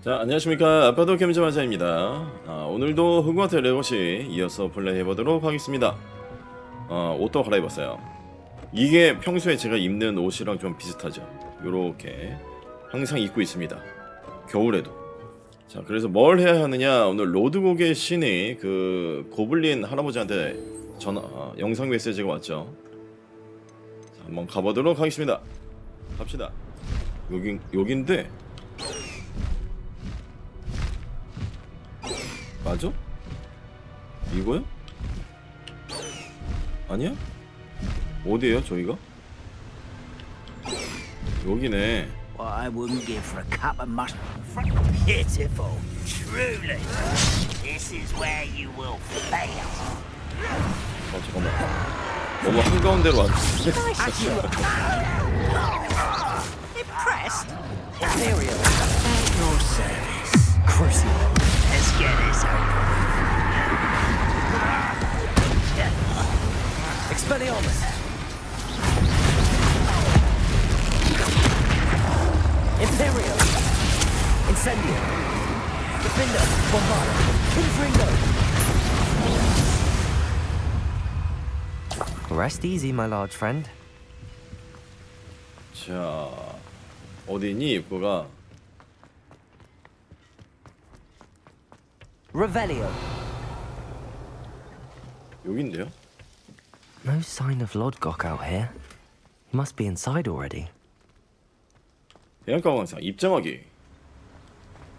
자, 안녕하십니까. 아빠도 캠자마자입니다. 오늘도 호그와트 레거시 이어서 플레이해보도록 하겠습니다. 옷도 갈아입었어요. 이게 평소에 제가 입는 옷이랑 좀 비슷하죠. 요렇게 항상 입고 있습니다. 겨울에도. 자, 그래서 뭘 해야 하느냐. 오늘 로드곡의 신이 그 고블린 할아버지한테 영상 메시지가 왔죠. 자, 한번 가보도록 하겠습니다. 갑시다. 여긴데 맞아? 이거야? 아니야? 어디에요 저희가? 여기네. What I wouldn't give for a cup of mush. Pitiful, truly. This is where you will fail. 잠깐만. 너무 한가운데로 왔는데. Impressed? Imperial. At your service. Crucible. Let's get this over. Expelliarmus. Imperial. Incendio. Defender. Bombard. Confringo. Rest easy, my large friend. 자, 어디니 입구가? Revelio. 여긴데요? No sign of Lodgok out here. He must be inside already. 해안가 광산 입장하기.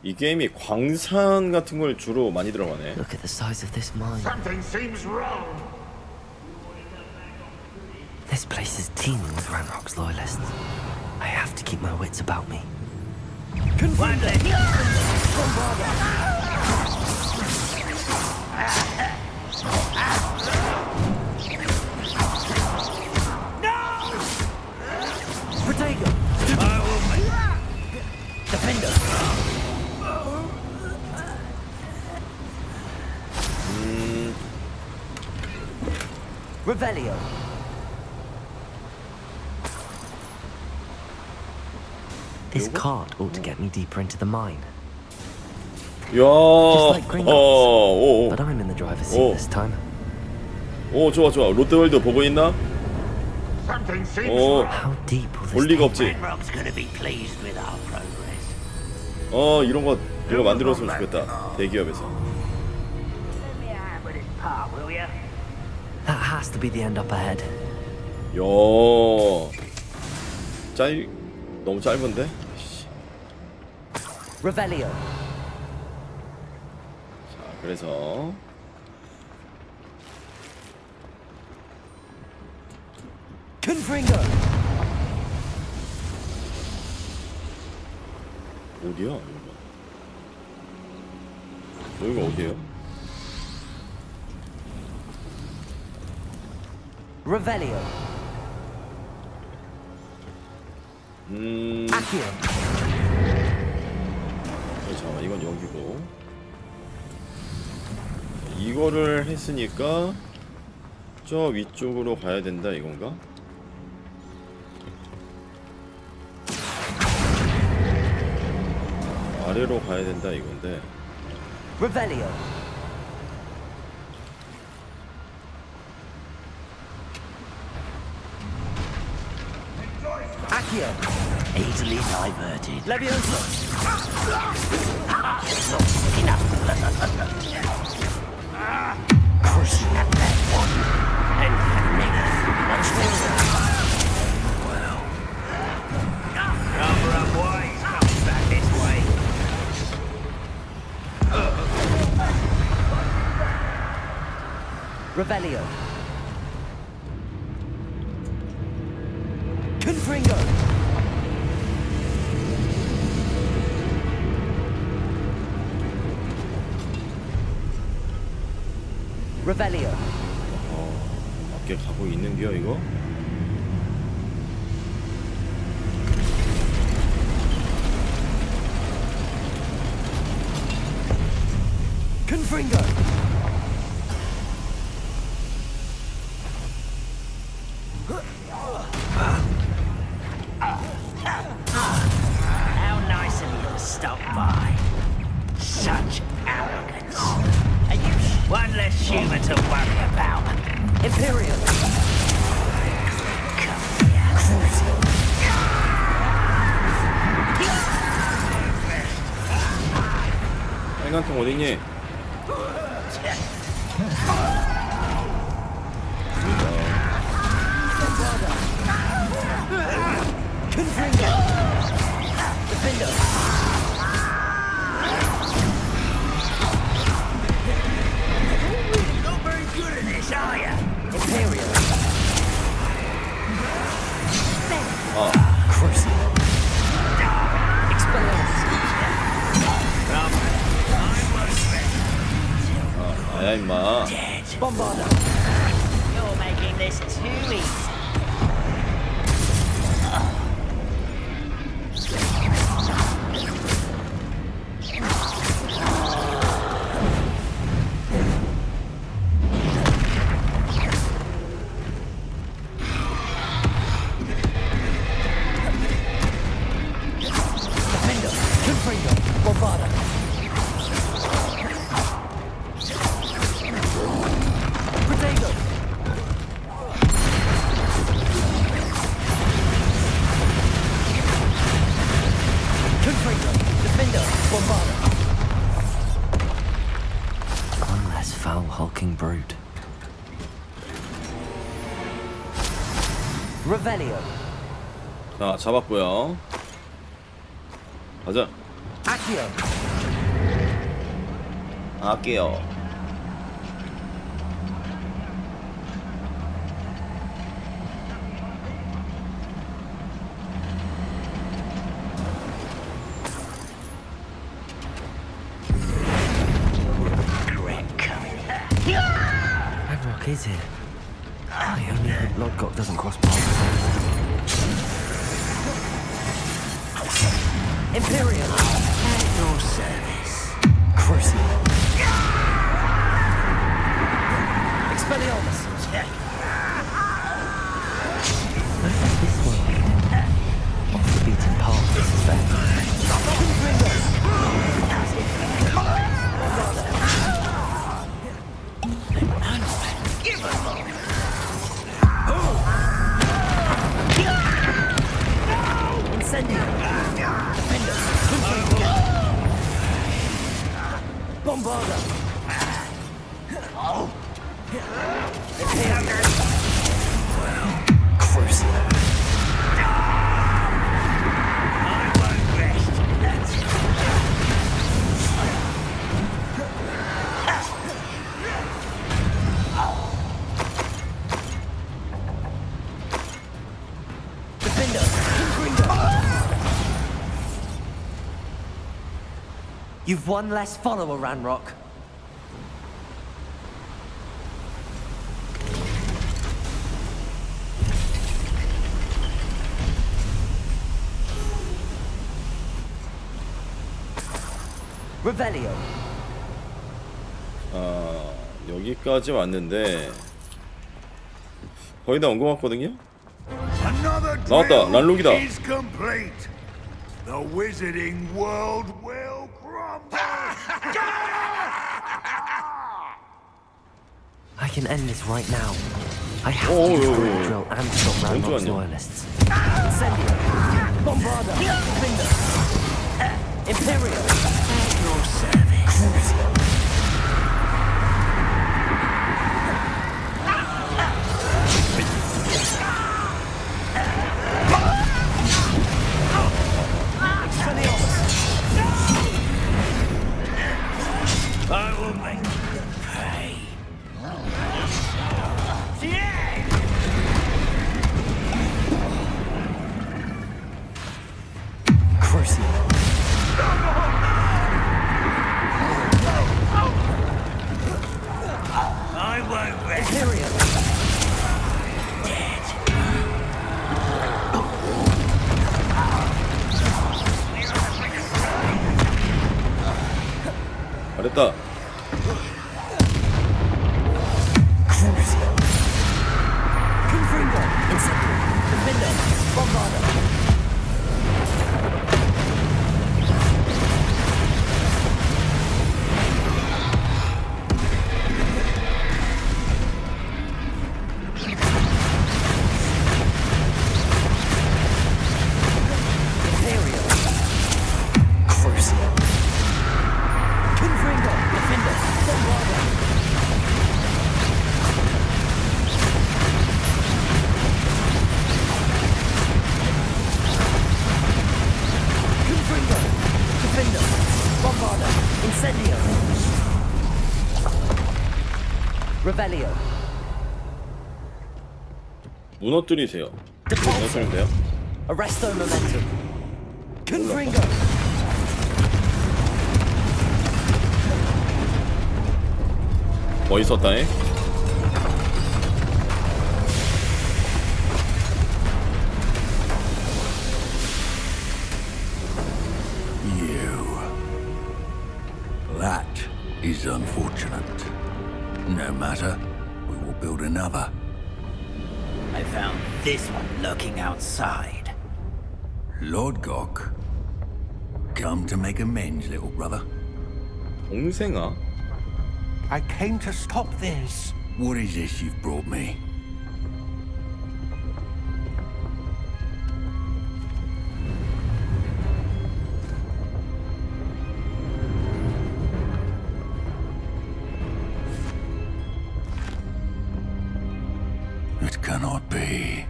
이 게임이 광산 같은 걸 주로 많이 들어가네. Look at the size of this mine. Something seems wrong. This place is teeming with Ranrock's loyalists. I have to keep my wits about me. Protego. Defender. Revelio. This cart ought to get me deeper into the mine. 야, like Gringotts. But I'm in the driver's seat this time. 오, 좋아. 롯데월드 보고 있나? Something seems 오, wrong. How deep will 볼 this 리가 take? 없지. Ranrock's gonna be pleased with our progress. 이런 거 내가 만들었으면 좋겠다. 대기업에서. Let me out with this part, will ya? That has to be the end up ahead. 야, 너무 짧은데? Revelio. 자, 그래서 Confringo. 어디야? 여기가 어디예요? Revelio. Accio. 잠깐만, 이건 여기고. 이거를 했으니까 저 위쪽으로 가야 된다 이건가? 아래로 가야 된다 이건데. Revelio. Accio. Easily diverted. Levioso. Enough. Crushing at that one. And much well. Cover up wise. Comes back this way. Revelio. Confringo. Revelio. 밖에 가고 있는겨 이거? Confringo. How nice of you to stop by. 생각형 어딨니? Not very good at this, are you? Imperial. 아야 임마. You're making this too easy. One less foul, hulking brood. Revelio. 자, 잡았고요. 가자. Accio. 할게요. Ragnarok is here. I only hope Lodgok doesn't cross paths. Imperial. At your service. Crucial. Expelliarmus. This one. Off the beaten path, this is fair. Give us more. Incendio. Defender. Bombarda. Crucial. I won't rest. That's it. Defender. You've one less follower, Ranrock. Revelio. 여기까지 왔는데 거의 다 온 것 같거든요. Another 나왔다. drill 란록이다. is complete. The wizarding world will crumble. I can end this right now. I have Oh, to destroy oh, the drill and stop Ranrock's 좋았네. loyalists. Incendio. Bombarda. Defender. Imperial. At your service. I will make you pay. Yeah! Crucial. I won't rest. Imperial. 잘했다. Confringo. Incendio. Defender. Bombarda. Imperial. Crucial. Confringo. Revelio. 무너뜨리세요. 무너뜨리면 돼요? Arresto momentum. Confringo. 멋있었다잉. That is unfortunate. No matter, we will build another. I found this one lurking outside. Lodgok, come to make amends, little brother. 동생아? I came to stop this. What is this you've brought me? It cannot be.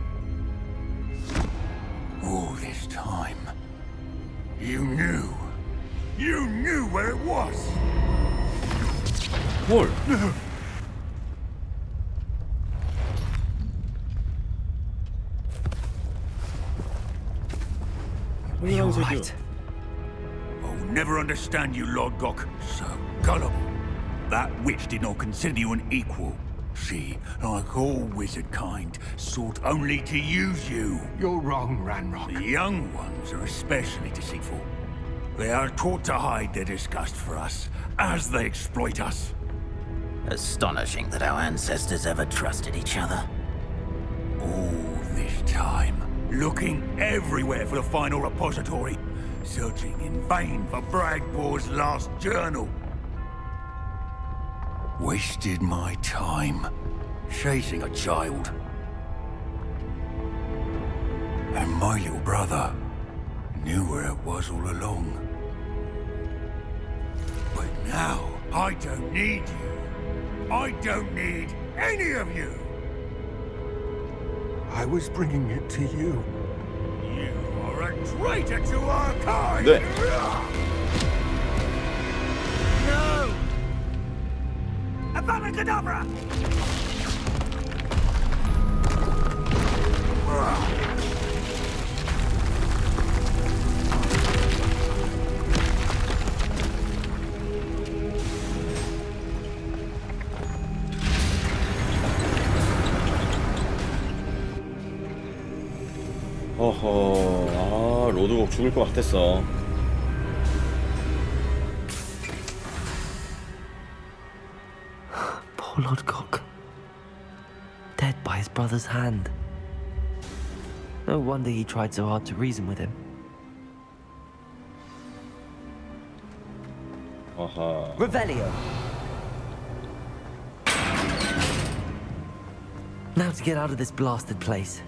All this time, you knew where it was. 뭘? You're right. I'll never understand you, Lord Gok. So gullible. That witch did not consider you an equal. She, like all wizard kind, sought only to use you. You're wrong, Ranrock. The young ones are especially deceitful. They are taught to hide their disgust for us as they exploit us. Astonishing that our ancestors ever trusted each other. All this time, looking everywhere for the final repository, searching in vain for Bragbor's last journal. Wasted my time chasing a child. And my little brother knew where it was all along. But now, I don't need you. I don't need any of you. I was bringing it to you. You are a traitor to our kind! 네. No! Avada Kedavra! 어허, 로드곡 죽을 것 같았어. Poor Lodgok. Dead by his brother's hand. No wonder he tried so hard to reason with him. 아하. Revelio. Now to get out of this blasted place.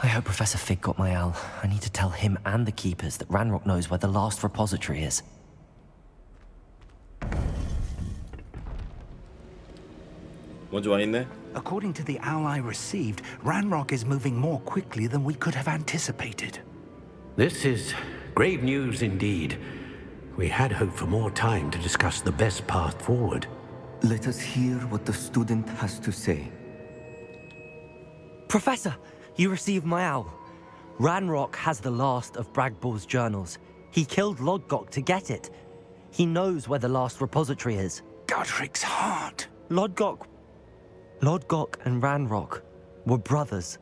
I hope Professor Fig got my owl. I need to tell him and the Keepers that Ranrock knows where the last repository is. 먼저 와 있네. According to the owl I received, Ranrock is moving more quickly than we could have anticipated. This is grave news indeed. We had hoped for more time to discuss the best path forward. Let us hear what the student has to say. Professor, you received my owl. Ranrock has the last of Bragbor's journals. He killed Lodgok to get it. He knows where the last repository is. Godric's heart. Lodgok and Ranrock were brothers.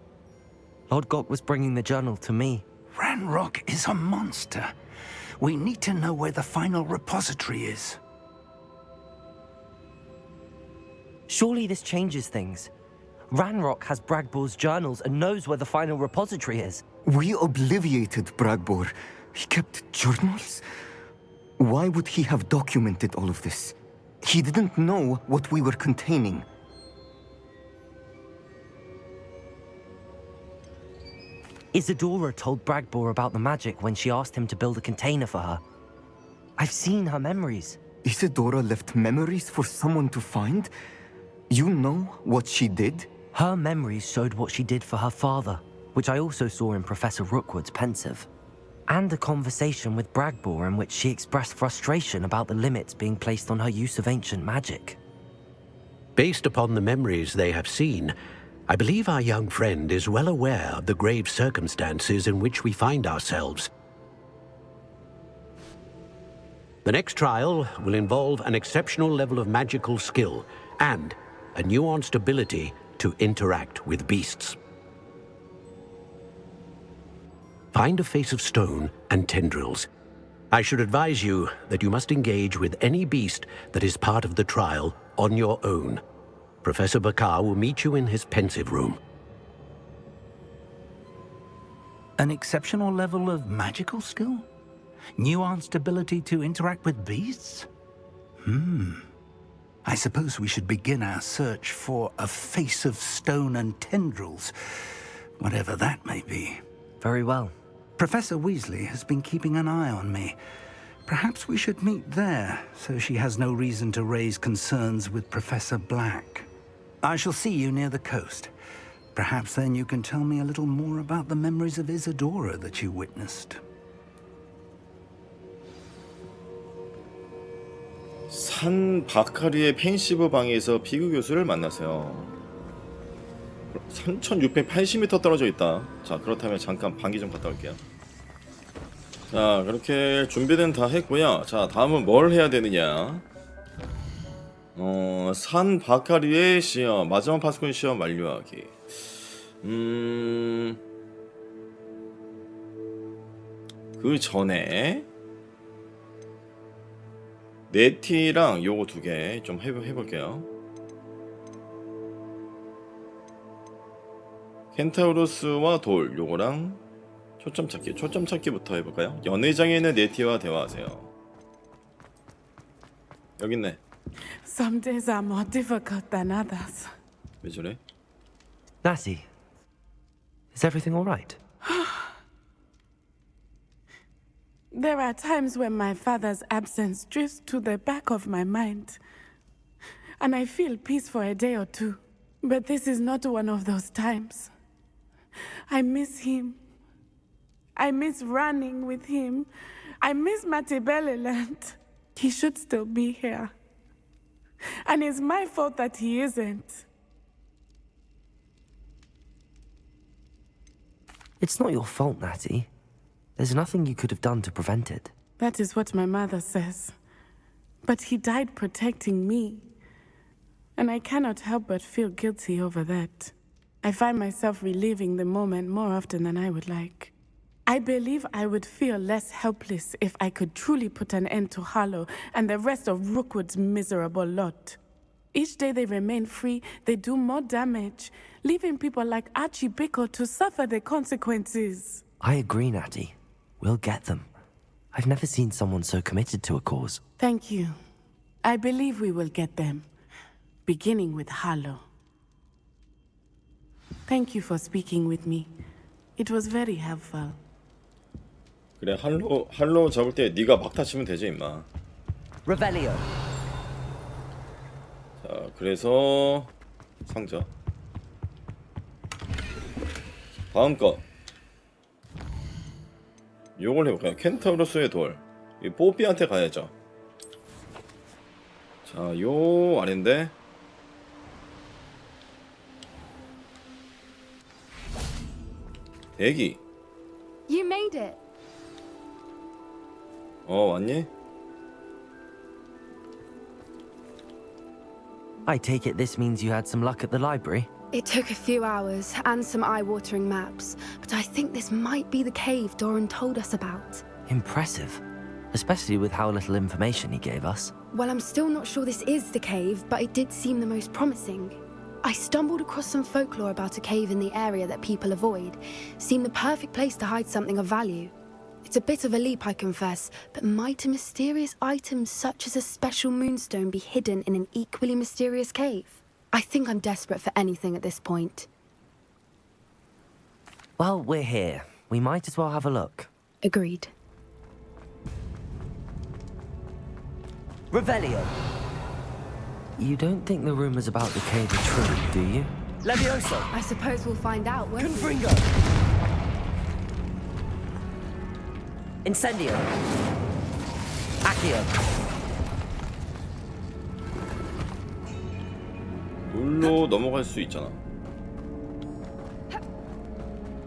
Lodgok was bringing the journal to me. Ranrock is a monster. We need to know where the final repository is. Surely this changes things. Ranrock has Bragbor's journals and knows where the final repository is. We obliviated Bragbor. He kept journals? Why would he have documented all of this? He didn't know what we were containing. Isadora told Bragbor about the magic when she asked him to build a container for her. I've seen her memories. Isadora left memories for someone to find? You know what she did? Her memories showed what she did for her father, which I also saw in Professor Rookwood's pensive. And a conversation with Bragbor in which she expressed frustration about the limits being placed on her use of ancient magic. Based upon the memories they have seen, I believe our young friend is well aware of the grave circumstances in which we find ourselves. The next trial will involve an exceptional level of magical skill and a nuanced ability to interact with beasts. Find a face of stone and tendrils. I should advise you that you must engage with any beast that is part of the trial on your own. Professor Bakar will meet you in his pensive room. An exceptional level of magical skill? Nuanced ability to interact with beasts? I suppose we should begin our search for a face of stone and tendrils, whatever that may be. Very well. Professor Weasley has been keeping an eye on me. Perhaps we should meet there, so she has no reason to raise concerns with Professor Black. I shall see you near the coast. Perhaps then you can tell me a little more about the memories of Isadora that you witnessed. 산 바카리의 펜시브 방에서 피그 교수를 만나세요. 3680m 떨어져 있다. 자, 그렇다면 잠깐 방귀 좀 갔다 올게요. 자, 그렇게 준비는 다 했고요. 자, 다음은 뭘 해야 되느냐. 산 바카리의 시험, 마지막 파수꾼 시험 완료하기. 그 전에 네티랑 요거 두 개 좀 해볼게요. 켄타우로스와 돌 요거랑 초점 찾기부터 해볼까요? 연회장에 있는 네티와 대화하세요. 여기 있네. Some days are more difficult than others. 왜 저래? Natty, is everything all right? There are times when my father's absence drifts to the back of my mind, and I feel peace for a day or two. But this is not one of those times. I miss him. I miss running with him. I miss Matibeleland. He should still be here. And it's my fault that he isn't. It's not your fault, Natty. There's nothing you could have done to prevent it. That is what my mother says. But he died protecting me. And I cannot help but feel guilty over that. I find myself reliving the moment more often than I would like. I believe I would feel less helpless if I could truly put an end to Harlow and the rest of Rookwood's miserable lot. Each day they remain free, they do more damage, leaving people like Archie Bickle to suffer the consequences. I agree, Natty. We'll get them. I've never seen someone so committed to a cause. Thank you. I believe we will get them, beginning with Harlow. Thank you for speaking with me. It was very helpful. 그래, 할로 잡을 때 네가 막 다치면 되지 임마. Revelio. 자, 그래서 상자. 다음 거. 요걸 해볼까요? 켄타우로스의 돌. 이 뽀삐한테 가야죠. 자, 요 아래인데. 대기. You made it. 왔니? I take it this means you had some luck at the library? It took a few hours and some eye-watering maps, but I think this might be the cave Doran told us about. Impressive. Especially with how little information he gave us. Well, I'm still not sure this is the cave, but it did seem the most promising. I stumbled across some folklore about a cave in the area that people avoid. Seemed the perfect place to hide something of value. It's a bit of a leap, I confess, but might a mysterious item such as a special moonstone be hidden in an equally mysterious cave? I think I'm desperate for anything at this point. Well, we're here. We might as well have a look. Agreed. Revelio. You don't think the rumors about the cave are true, do you? Levioso. I suppose we'll find out, won't we? Confringo. Incendio. Accio. 물로 넘어갈 수 있잖아.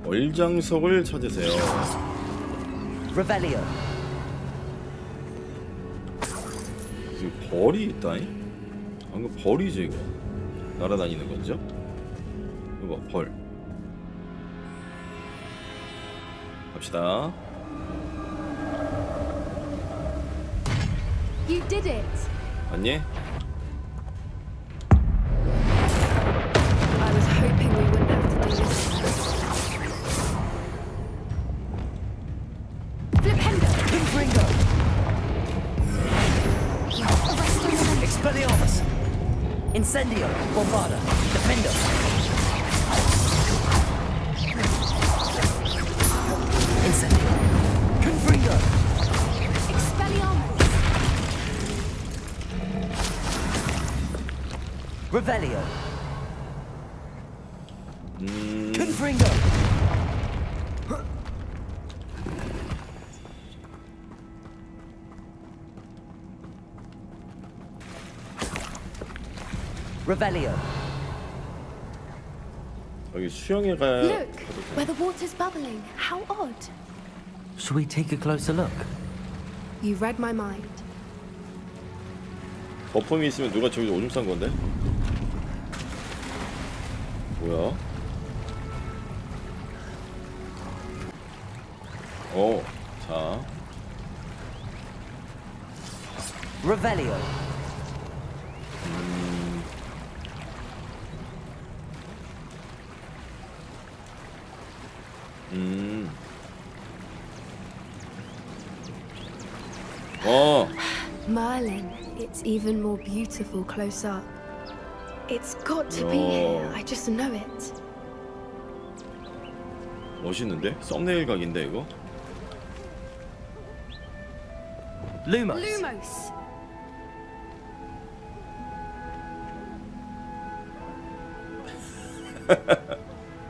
얼장석을 찾으세요. Revelio. 여기 벌이 있다잉? 방금 벌이지 이거. 날아다니는 거죠? 이거 봐, 벌. 갑시다. You did it! 봤니? I was hoping we wouldn't have to do this. Flipendo! Confringo. Expelliarmus. Incendio. Bombarda. Defendo. Incendio. Confringo. Expelliarmus! Revelio. Confringo. Revelio. 여기 수영에 가야. Look! Where the water's bubbling. How odd. Should we take a closer look? You read my mind. 거품이 있으면 누가 저기서 오줌 싼 건데? 뭐야? 자. Revelio. Merlin, it's even more beautiful close up. It's got to be here. I just know it. 멋있는데? 썸네일 각인데 이거? Lumos. Lumos!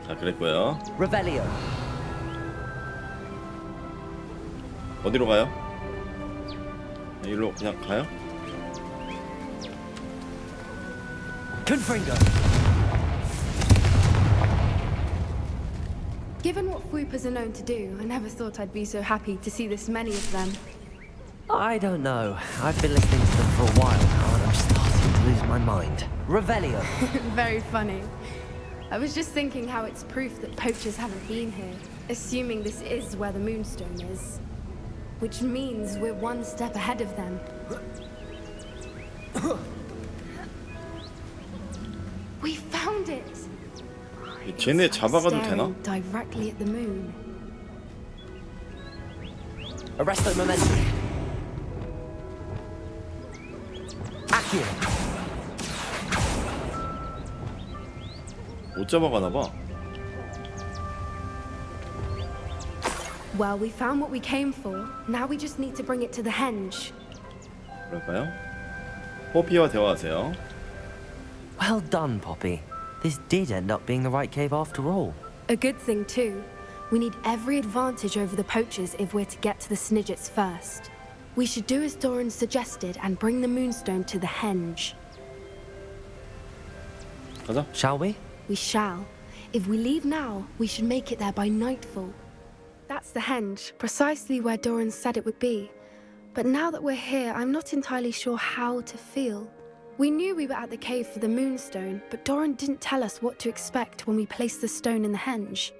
자, 그랬고요. Revelio. 어디로 가요? 일로 그냥 가요? Confringo. Given what Whoopers are known to do, I never thought I'd be so happy to see this many of them. I don't know. I've been listening to them for a while now and I'm starting to lose my mind. Revelio. Very funny. I was just thinking how it's proof that poachers haven't been here, assuming this is where the Moonstone is. Which means we're one step ahead of them. We found it! 쟤네 잡아가도 되나? Staring directly at the moon. Arresto momentum. Accio. 못 잡아가나봐. Well, we found what we came for. Now we just need to bring it to the henge. 그럴까요? 포피와 대화하세요. Well done, Poppy. This did end up being the right cave after all. A good thing, too. We need every advantage over the poachers if we're to get to the Snidgets first. We should do as Doran suggested and bring the Moonstone to the henge. 가자. Shall we? We shall. If we leave now, we should make it there by nightfall. That's the henge, precisely where Doran said it would be. But now that we're here, I'm not entirely sure how to feel. We knew we were at the cave for the Moonstone, but Doran didn't tell us what to expect when we placed the stone in the henge.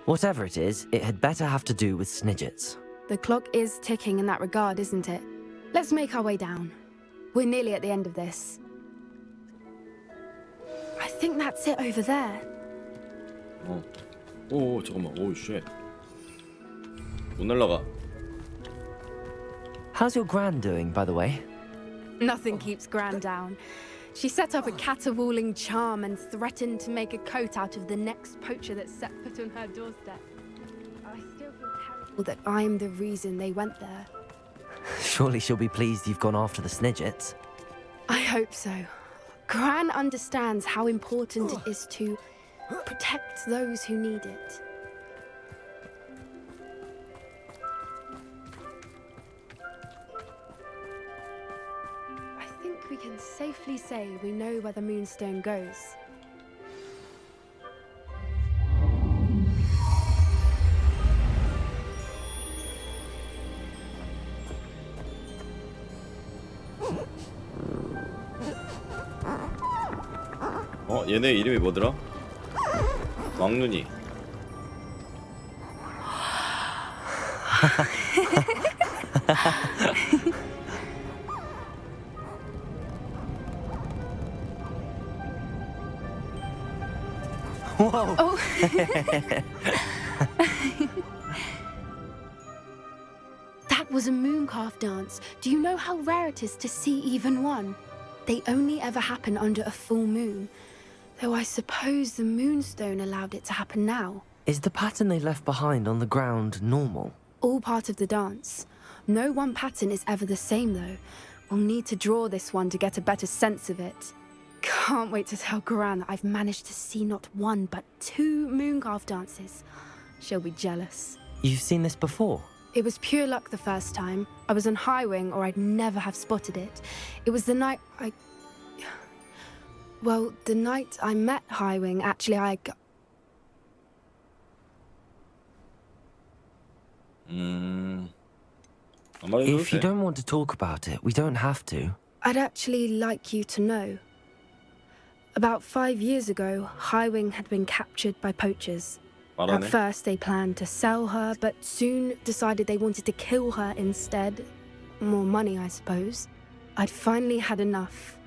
Whatever it is, it had better have to do with Snidgets. The clock is ticking in that regard, isn't it? Let's make our way down. We're nearly at the end of this. I think that's it over there. 오, 잠깐만. 오, 쉣. 못 날라가. How's your gran doing, by the way? Nothing keeps Gran down. She set up a caterwauling charm and threatened to make a coat out of the next poacher that set foot on her doorstep. I still feel terrible that I'm the reason they went there. Surely she'll be pleased you've gone after the I hope so. Gran understands how important it is to Protect those who need it. I think we can safely say we know where the moonstone goes. 얘네 이름이 뭐더라? 왕눈이. Whoa. Oh. That was a mooncalf dance. Do you know how rare it is to see even one? They only ever happen under a full moon. Though I suppose the moonstone allowed it to happen now. Is the pattern they left behind on the ground normal? All part of the dance. No one pattern is ever the same though. We'll need to draw this one to get a better sense of it. Can't wait to tell Gran that I've managed to see not one but 2 mooncalf dances. She'll be jealous. You've seen this before? It was pure luck the first time. I was on Highwing or I'd never have spotted it. It was the night Well, the night I met Highwing, actually If you don't want to talk about it, we don't have to. I'd actually like you to know. About 5 years ago, Highwing had been captured by poachers. At first, they planned to sell her, but soon decided they wanted to kill her instead. More money, I suppose. I'd finally had enough.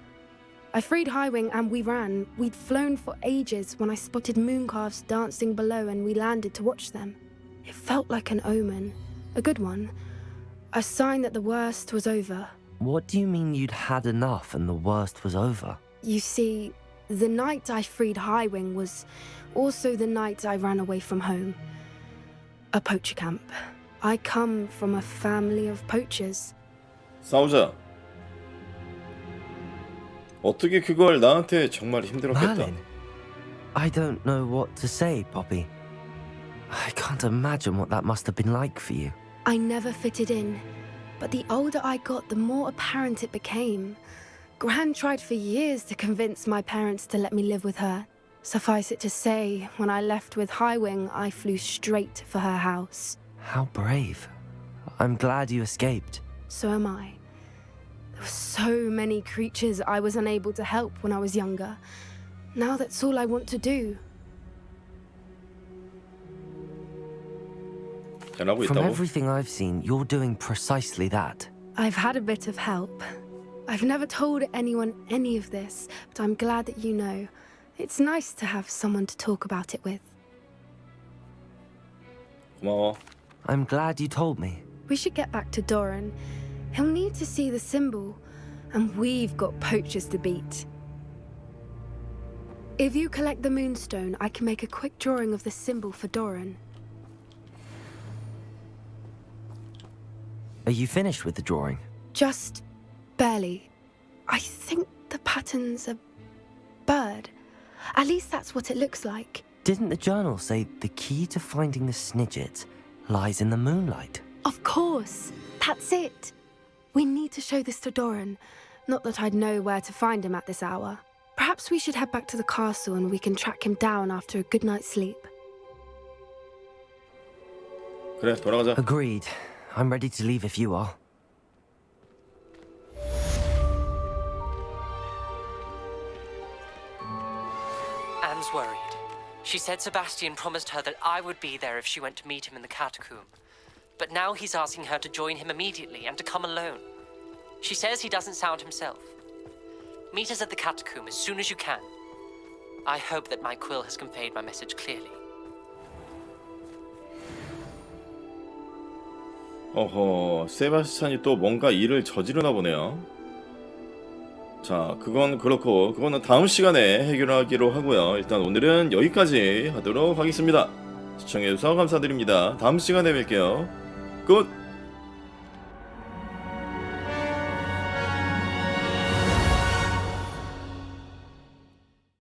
I freed Highwing and we ran. We'd flown for ages when I spotted mooncalves dancing below and we landed to watch them. It felt like an omen. A good one. A sign that the worst was over. What do you mean you'd had enough and the worst was over? You see, the night I freed Highwing was also the night I ran away from home. A poacher camp. I come from a family of poachers. 싸우자. 어떻게 그걸 나한테 정말 힘들었겠다. Merlin, I don't know what to say, Poppy. I can't imagine what that must have been like for you. I never fitted in, but the older I got, the more apparent it became. Gran tried for years to convince my parents to let me live with her. Suffice it to say, when I left with Highwing, I flew straight for her house. How brave. I'm glad you escaped. So am I. There were so many creatures I was unable to help when I was younger. Now that's all I want to do. From everything I've seen, you're doing precisely that. I've had a bit of help. I've never told anyone any of this, but I'm glad that you know. It's nice to have someone to talk about it with. 고마워. I'm glad you told me. We should get back to Doran. He'll need to see the symbol, and we've got poachers to beat. If you collect the moonstone, I can make a quick drawing of the symbol for Doran. Are you finished with the drawing? Just barely. I think the pattern's a bird. At least that's what it looks like. Didn't the journal say the key to finding the Snidget lies in the moonlight? Of course. That's it. We need to show this to Doran. Not that I'd know where to find him at this hour. Perhaps we should head back to the castle and we can track him down after a good night's sleep. 그래, 돌아가자. Agreed. I'm ready to leave if you are. Anne's worried. She said Sebastian promised her that I would be there if she went to meet him in the catacomb. But now he's asking her to join him immediately and to come alone. She says he doesn't sound himself. Meet us at the catacomb as soon as you can. I hope that my quill has conveyed my message clearly. 어허, 세바스찬이 또 뭔가 일을 저지르나 보네요. 자, 그건 그렇고 그거는 다음 시간에 해결하기로 하고요. 일단 오늘은 여기까지 하도록 하겠습니다. 시청해주셔서 감사드립니다. 다음 시간에 뵐게요. 끝!